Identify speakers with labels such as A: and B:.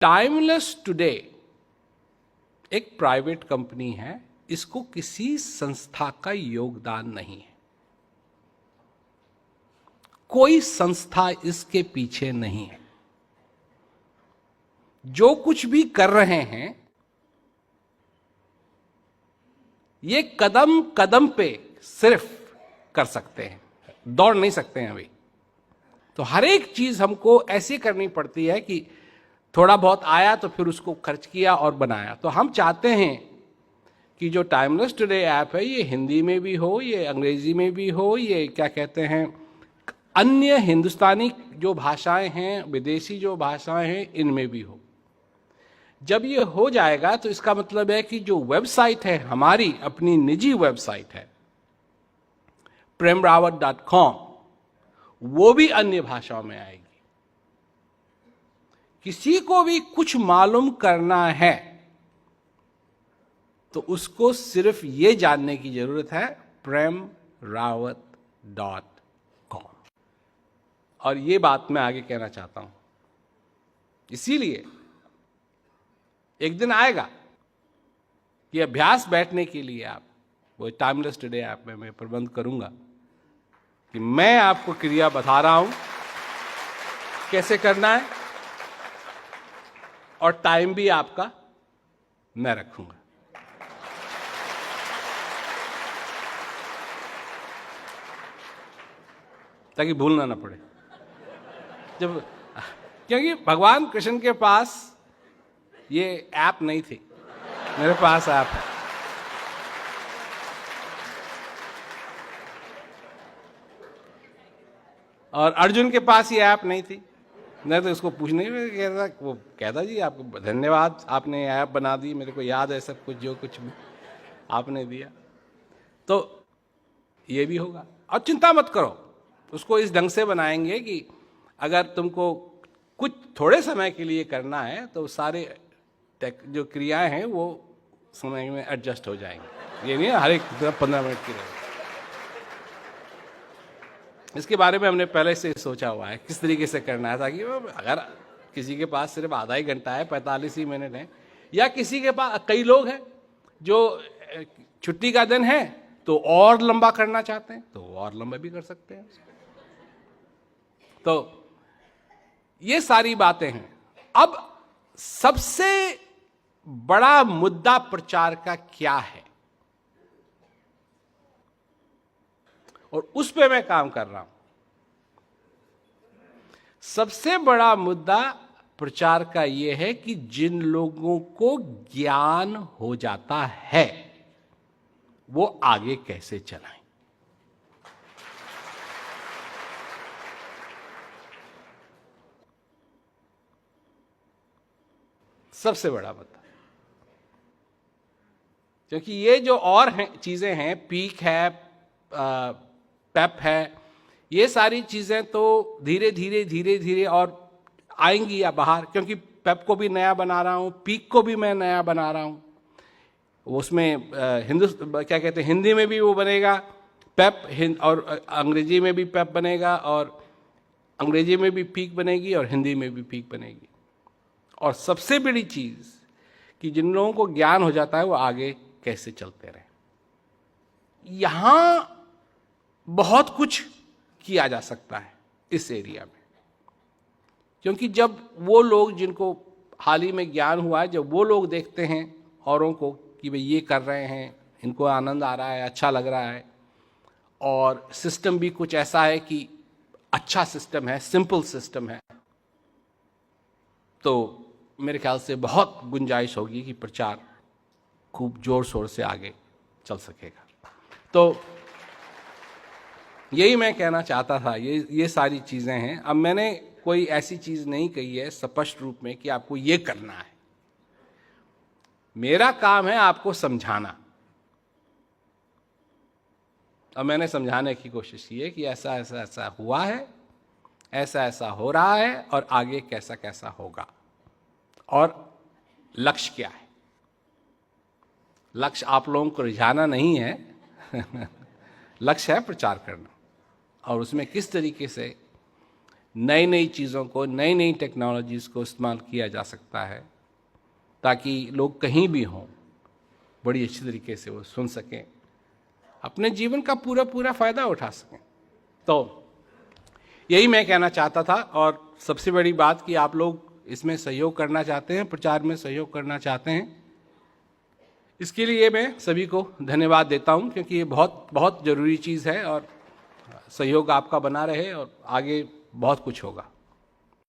A: Timeless today एक private company है, इसको किसी संस्था का योगदान नहीं है, कोई संस्था इसके पीछे नहीं है। जो कुछ भी कर रहे हैं ये कदम कदम पे सिर्फ कर सकते हैं, दौड़ नहीं सकते हैं अभी। तो हर एक चीज हमको ऐसी करनी पड़ती है कि थोड़ा बहुत आया तो फिर उसको खर्च किया और बनाया। तो हम चाहते हैं कि जो टाइमलेस टुडे ऐप है ये हिंदी में भी हो, ये अंग्रेजी में भी हो, ये क्या कहते हैं अन्य हिंदुस्तानी जो भाषाएं हैं, विदेशी जो भाषाएं हैं, इनमें भी हो। जब ये हो जाएगा तो इसका मतलब है कि जो वेबसाइट है हमारी अपनी निजी वेबसाइट है premrawat.com, वो भी अन्य भाषाओं में आएगी। किसी को भी कुछ मालूम करना है तो उसको सिर्फ ये जानने की जरूरत है premrawat.com। और ये बात मैं आगे कहना चाहता हूं, इसीलिए एक दिन आएगा कि अभ्यास बैठने के लिए आप वो टाइमलेस टुडे ऐप में मैं प्रबंध करूंगा कि मैं आपको क्रिया बता रहा हूं कैसे करना है, और टाइम भी आपका मैं रखूंगा। ताकि भूलना ना पड़े। जब क्योंकि भगवान कृष्ण के पास ये ऐप नहीं थी, मेरे पास ऐप है। और अर्जुन के पास ये ऐप नहीं थी, नहीं तो उसको पूछने कहता, वो कहता जी आपको धन्यवाद, आपने ऐप बना दी, मेरे को याद है सब कुछ, जो कुछ भी आपने दिया। तो ये भी होगा। और चिंता मत करो, उसको इस ढंग से बनाएंगे कि अगर तुमको कुछ थोड़े समय के लिए करना है तो सारे जो क्रियाएं हैं वो समय में एडजस्ट हो जाएंगी। ये नहीं है हर एक 15 मिनट की रहेगी। इसके बारे में हमने पहले से सोचा हुआ है किस तरीके से करना है, ताकि अगर किसी के पास सिर्फ आधा ही घंटा है, 45 ही मिनट है, या किसी के पास कई लोग हैं जो छुट्टी का दिन है तो और लंबा करना चाहते हैं तो और लंबा भी कर सकते हैं। तो ये सारी बातें हैं। अब सबसे बड़ा मुद्दा प्रचार का क्या है, और उस पे मैं काम कर रहा हूं। सबसे बड़ा मुद्दा प्रचार का यह है कि जिन लोगों को ज्ञान हो जाता है वो आगे कैसे चलाएं। सबसे बड़ा मुद्दा, क्योंकि ये जो और हैं चीजें हैं, पीक है, पेप है, ये सारी चीजें तो धीरे धीरे धीरे धीरे और आएंगी या बाहर, क्योंकि पेप को भी नया बना रहा हूं, पीक को भी मैं नया बना रहा हूं। उसमें क्या कहते हैं, हिंदी में भी वो बनेगा पेप, और अंग्रेजी में भी पेप बनेगा, और अंग्रेजी में भी पीक बनेगी और हिंदी में भी पीक बनेगी। और सबसे बड़ी चीज कि जिन लोगों को ज्ञान हो जाता है वो आगे कैसे चलते रहे। यहां बहुत कुछ किया जा सकता है इस एरिया में, क्योंकि जब वो लोग जिनको हाल ही में ज्ञान हुआ है, जब वो लोग देखते हैं औरों को कि भाई ये कर रहे हैं, इनको आनंद आ रहा है, अच्छा लग रहा है, और सिस्टम भी कुछ ऐसा है कि अच्छा सिस्टम है, सिंपल सिस्टम है, तो मेरे ख्याल से बहुत गुंजाइश होगी कि प्रचार खूब जोर शोर से आगे चल सकेगा। तो यही मैं कहना चाहता था। ये सारी चीजें हैं। अब मैंने कोई ऐसी चीज नहीं कही है स्पष्ट रूप में कि आपको ये करना है। मेरा काम है आपको समझाना, और मैंने समझाने की कोशिश की है कि ऐसा ऐसा ऐसा हुआ है, ऐसा ऐसा हो रहा है, और आगे कैसा कैसा होगा, और लक्ष्य क्या है। लक्ष्य आप लोगों को रिझाना नहीं है लक्ष्य है प्रचार करना, और उसमें किस तरीके से नई नई चीज़ों को, नई नई टेक्नोलॉजीज़ को इस्तेमाल किया जा सकता है, ताकि लोग कहीं भी हों बड़ी अच्छी तरीके से वो सुन सकें, अपने जीवन का पूरा पूरा फ़ायदा उठा सकें। तो यही मैं कहना चाहता था। और सबसे बड़ी बात कि आप लोग इसमें सहयोग करना चाहते हैं, प्रचार में सहयोग करना चाहते हैं, इसके लिए मैं सभी को धन्यवाद देता हूं, क्योंकि ये बहुत बहुत ज़रूरी चीज़ है और सहयोग आपका बना रहे और आगे बहुत कुछ होगा।